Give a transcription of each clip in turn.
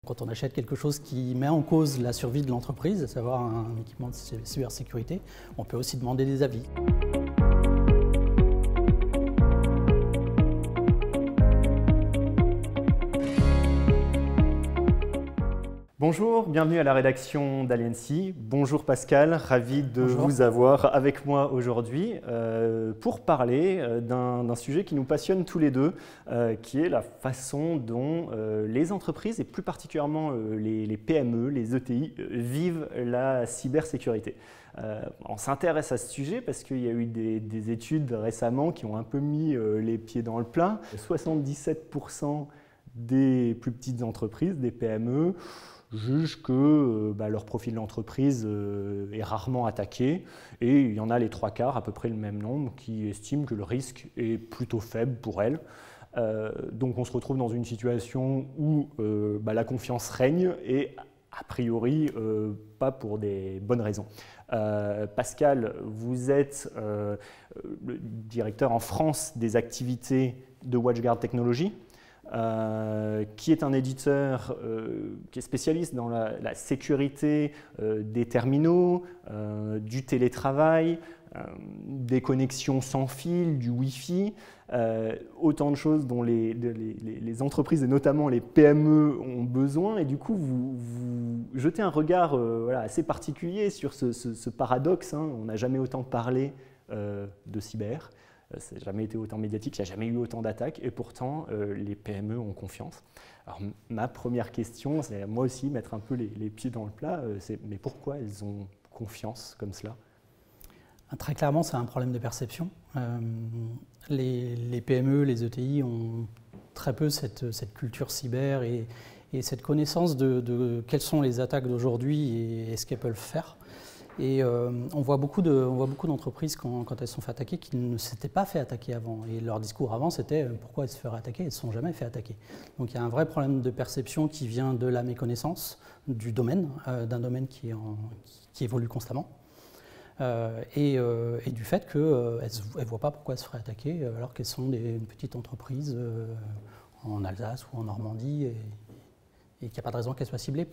Quand on achète quelque chose qui met en cause la survie de l'entreprise, à savoir un équipement de cybersécurité, on peut aussi demander des avis. Bonjour, bienvenue à la rédaction d'Aliency. Bonjour Pascal, ravi de Bonjour. vous avoir avec moi aujourd'hui pour parler d'un sujet qui nous passionne tous les deux, qui est la façon dont les entreprises et plus particulièrement les PME, les ETI, vivent la cybersécurité. On s'intéresse à ce sujet parce qu'il y a eu des études récemment qui ont un peu mis les pieds dans le plat. 77% des plus petites entreprises, des PME, jugent que leur profil d'entreprise est rarement attaqué et il y en a les 3/4, à peu près le même nombre, qui estiment que le risque est plutôt faible pour elles. Donc on se retrouve dans une situation où la confiance règne et a priori pas pour des bonnes raisons. Pascal, vous êtes le directeur en France des activités de WatchGuard Technologies. Qui est un éditeur qui est spécialiste dans la sécurité des terminaux, du télétravail, des connexions sans fil, du Wi-Fi, autant de choses dont les entreprises et notamment les PME ont besoin. Et du coup, vous jetez un regard assez particulier sur ce paradoxe. On n'a jamais autant parlé de cyber. Ça n'a jamais été autant médiatique, il n'y a jamais eu autant d'attaques et pourtant les PME ont confiance. Alors ma première question, c'est moi aussi mettre un peu les pieds dans le plat, c'est mais pourquoi elles ont confiance comme cela? Très clairement, c'est un problème de perception. Les PME, les ETI ont très peu cette culture cyber et cette connaissance de quelles sont les attaques d'aujourd'hui et ce qu'elles peuvent faire. Et on voit beaucoup d'entreprises quand elles sont fait attaquer qui ne s'étaient pas fait attaquer avant. Et leur discours avant, c'était pourquoi elles se feraient attaquer, elles ne se sont jamais fait attaquer. Donc il y a un vrai problème de perception qui vient de la méconnaissance du domaine, d'un domaine qui évolue constamment. Et du fait qu'elles ne voient pas pourquoi elles se feraient attaquer alors qu'elles sont une petite entreprise en Alsace ou en Normandie et qu'il n'y a pas de raison qu'elles soient ciblées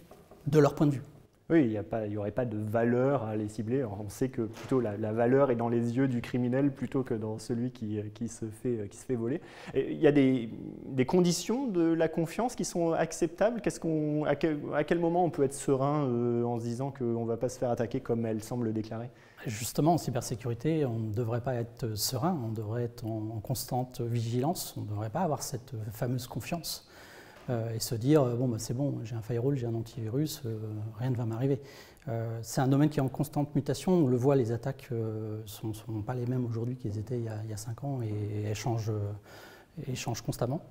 de leur point de vue. Oui, il n'y aurait pas de valeur à les cibler. On sait que plutôt la valeur est dans les yeux du criminel plutôt que dans celui qui se fait voler. Et il y a des conditions de la confiance qui sont acceptables. À quel moment on peut être serein en se disant qu'on ne va pas se faire attaquer comme elle semble le déclarer? Justement, en cybersécurité, on ne devrait pas être serein, on devrait être en constante vigilance, on ne devrait pas avoir cette fameuse confiance. Et se dire, c'est bon, j'ai un firewall, j'ai un antivirus, rien ne va m'arriver. C'est un domaine qui est en constante mutation, on le voit, les attaques ne sont pas les mêmes aujourd'hui qu'elles étaient il y a 5 ans et elles changent constamment.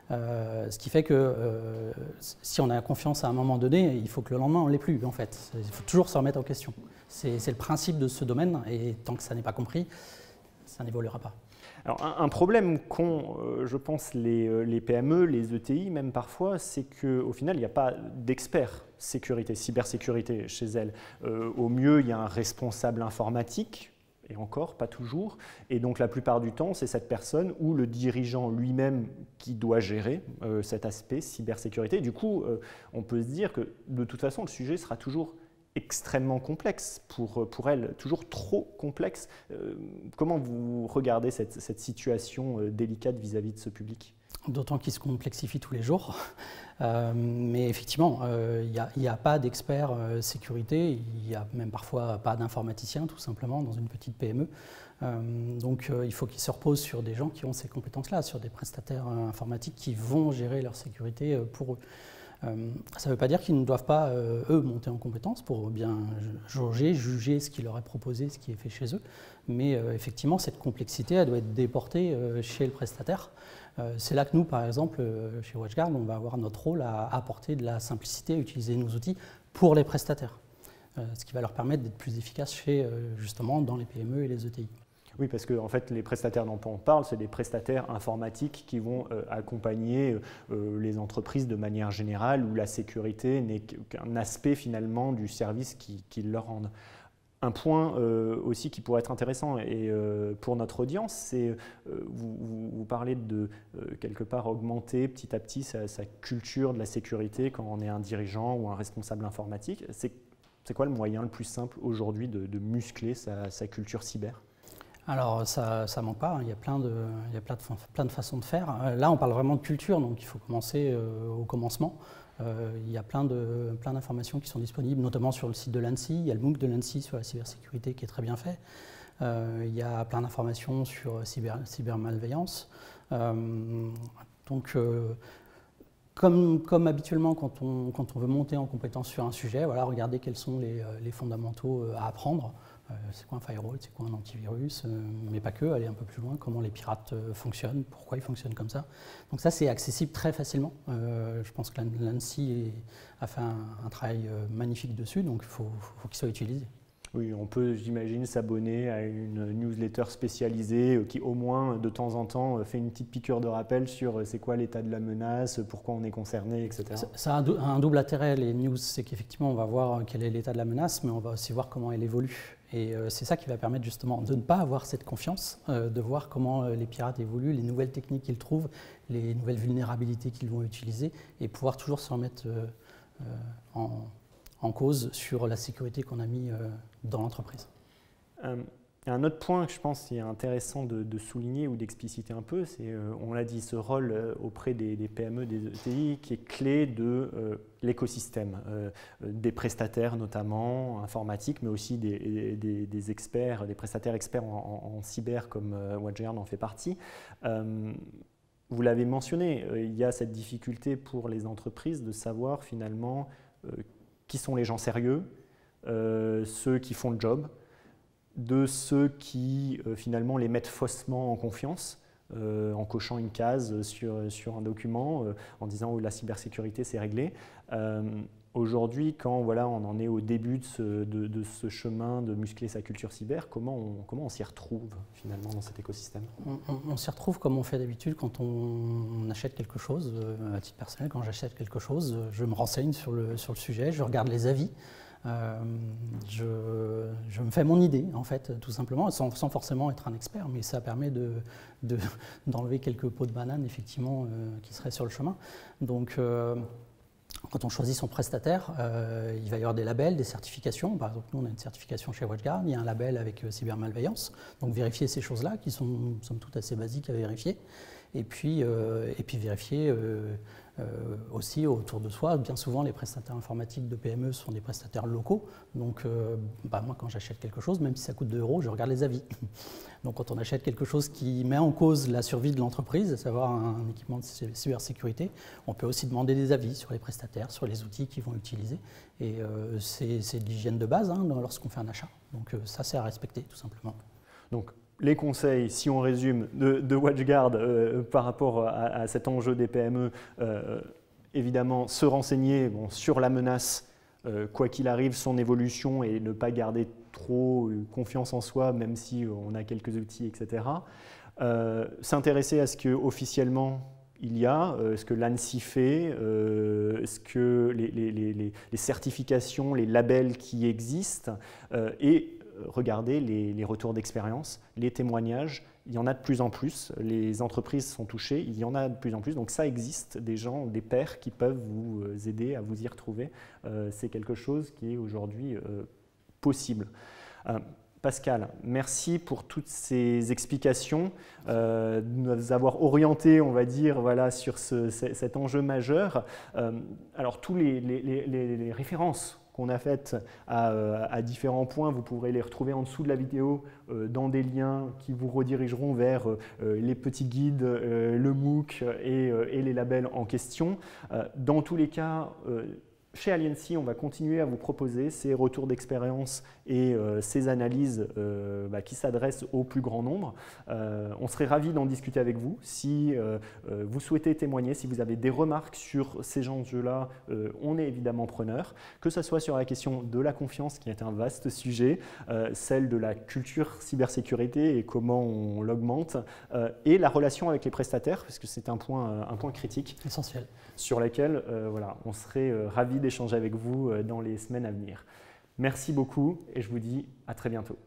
Ce qui fait que si on a confiance à un moment donné, il faut que le lendemain on ne l'ait plus en fait. Il faut toujours se remettre en question. C'est le principe de ce domaine et tant que ça n'est pas compris, ça n'évoluera pas. Alors, un problème qu'ont, je pense, les PME, les ETI même parfois, c'est qu'au final, il n'y a pas d'expert sécurité, cybersécurité chez elles. Au mieux, il y a un responsable informatique, et encore, pas toujours. Et donc, la plupart du temps, c'est cette personne ou le dirigeant lui-même qui doit gérer cet aspect cybersécurité. Du coup, on peut se dire que de toute façon, le sujet sera toujours extrêmement complexe pour elle, toujours trop complexe. Comment vous regardez cette situation délicate vis-à-vis de ce public? D'autant qu'il se complexifie tous les jours. Mais effectivement, il n'y a pas d'expert sécurité, il n'y a même parfois pas d'informaticien tout simplement dans une petite PME. Donc il faut qu'ils se reposent sur des gens qui ont ces compétences-là, sur des prestataires informatiques qui vont gérer leur sécurité pour eux. Ça ne veut pas dire qu'ils ne doivent pas, eux, monter en compétence pour bien jauger, juger ce qui leur est proposé, ce qui est fait chez eux. Mais effectivement, cette complexité, elle doit être déportée chez le prestataire. C'est là que nous, par exemple, chez WatchGuard, on va avoir notre rôle à apporter de la simplicité, à utiliser nos outils pour les prestataires. Ce qui va leur permettre d'être plus efficaces justement dans les PME et les ETI. Oui, parce que en fait, les prestataires dont on parle, c'est des prestataires informatiques qui vont accompagner les entreprises de manière générale, où la sécurité n'est qu'un aspect finalement du service qu'ils leur rendent. Un point aussi qui pourrait être intéressant et, pour notre audience, c'est vous parlez de quelque part augmenter petit à petit sa culture de la sécurité quand on est un dirigeant ou un responsable informatique. C'est quoi le moyen le plus simple aujourd'hui de muscler sa culture cyber? Alors ça ne manque pas, hein. Il y a plein de façons de faire. Là on parle vraiment de culture, donc il faut commencer au commencement. Il y a plein d'informations qui sont disponibles, notamment sur le site de l'ANSSI. Il y a le MOOC de l'ANSSI sur la cybersécurité qui est très bien fait. Il y a plein d'informations sur cybermalveillance. Donc, comme habituellement, quand on veut monter en compétence sur un sujet, voilà, regardez quels sont les fondamentaux à apprendre. C'est quoi un firewall, c'est quoi un antivirus, mais pas que, aller un peu plus loin, comment les pirates fonctionnent, pourquoi ils fonctionnent comme ça. Donc ça, c'est accessible très facilement. Je pense que l'ANSSI a fait un travail magnifique dessus, donc il faut qu'il soit utilisé. Oui, on peut, j'imagine, s'abonner à une newsletter spécialisée qui, au moins, de temps en temps, fait une petite piqûre de rappel sur c'est quoi l'état de la menace, pourquoi on est concerné, etc. Ça a un double intérêt, les news, c'est qu'effectivement, on va voir quel est l'état de la menace, mais on va aussi voir comment elle évolue. Et c'est ça qui va permettre justement de ne pas avoir cette confiance, de voir comment les pirates évoluent, les nouvelles techniques qu'ils trouvent, les nouvelles vulnérabilités qu'ils vont utiliser, et pouvoir toujours se remettre en cause sur la sécurité qu'on a mis dans l'entreprise. Un autre point que je pense qui est intéressant de souligner ou d'expliciter un peu, c'est, on l'a dit, ce rôle auprès des PME, des ETI, qui est clé de l'écosystème, des prestataires notamment informatiques, mais aussi des experts, des prestataires experts en cyber comme WatchGuard en fait partie. Vous l'avez mentionné, il y a cette difficulté pour les entreprises de savoir finalement qui sont les gens sérieux, ceux qui font le job, de ceux qui finalement les mettent faussement en confiance, en cochant une case sur un document, en disant oh, la cybersécurité c'est réglé. Aujourd'hui, quand voilà, on en est au début de ce chemin de muscler sa culture cyber, comment on s'y retrouve finalement dans cet écosystème? On s'y retrouve comme on fait d'habitude quand on achète quelque chose. À titre personnel, quand j'achète quelque chose, je me renseigne sur le sujet, je regarde les avis. Je me fais mon idée, en fait, tout simplement, sans forcément être un expert, mais ça permet d'enlever quelques pots de banane, effectivement, qui seraient sur le chemin. Donc, quand on choisit son prestataire, il va y avoir des labels, des certifications. Par exemple, nous, on a une certification chez WatchGuard, il y a un label avec cybermalveillance. Donc, vérifier ces choses-là, qui sont, somme toute, assez basiques à vérifier. Et puis vérifier aussi autour de soi. Bien souvent, les prestataires informatiques de PME sont des prestataires locaux. Donc, moi, quand j'achète quelque chose, même si ça coûte 2 €, je regarde les avis. Donc, quand on achète quelque chose qui met en cause la survie de l'entreprise, à savoir un équipement de cybersécurité, on peut aussi demander des avis sur les prestataires, sur les outils qu'ils vont utiliser. Et c'est de l'hygiène de base lorsqu'on fait un achat. Donc, ça, c'est à respecter, tout simplement. Donc, les conseils, si on résume, de WatchGuard par rapport à cet enjeu des PME, évidemment, se renseigner sur la menace, quoi qu'il arrive, son évolution et ne pas garder trop confiance en soi, même si on a quelques outils, etc. S'intéresser à ce qu'officiellement il y a, ce que l'ANSSI fait, ce que les certifications, les labels qui existent, et regardez les retours d'expérience, les témoignages, il y en a de plus en plus, les entreprises sont touchées, il y en a de plus en plus, donc ça existe, des gens, des pairs qui peuvent vous aider à vous y retrouver. C'est quelque chose qui est aujourd'hui possible. Pascal, merci pour toutes ces explications, de nous avoir orientés, on va dire, voilà, sur cet enjeu majeur. Alors, tous les références qu'on a faites à différents points, vous pourrez les retrouver en dessous de la vidéo dans des liens qui vous redirigeront vers les petits guides, le MOOC et les labels en question. Dans tous les cas, chez Aliancy, on va continuer à vous proposer ces retours d'expérience et ces analyses qui s'adressent au plus grand nombre. On serait ravis d'en discuter avec vous. Si vous souhaitez témoigner, si vous avez des remarques sur ces enjeux-là, on est évidemment preneur. Que ce soit sur la question de la confiance, qui est un vaste sujet, celle de la culture cybersécurité et comment on l'augmente, et la relation avec les prestataires, parce que c'est un point critique. Essentiel. Sur laquelle voilà, on serait ravis d'échanger avec vous dans les semaines à venir. Merci beaucoup et je vous dis à très bientôt.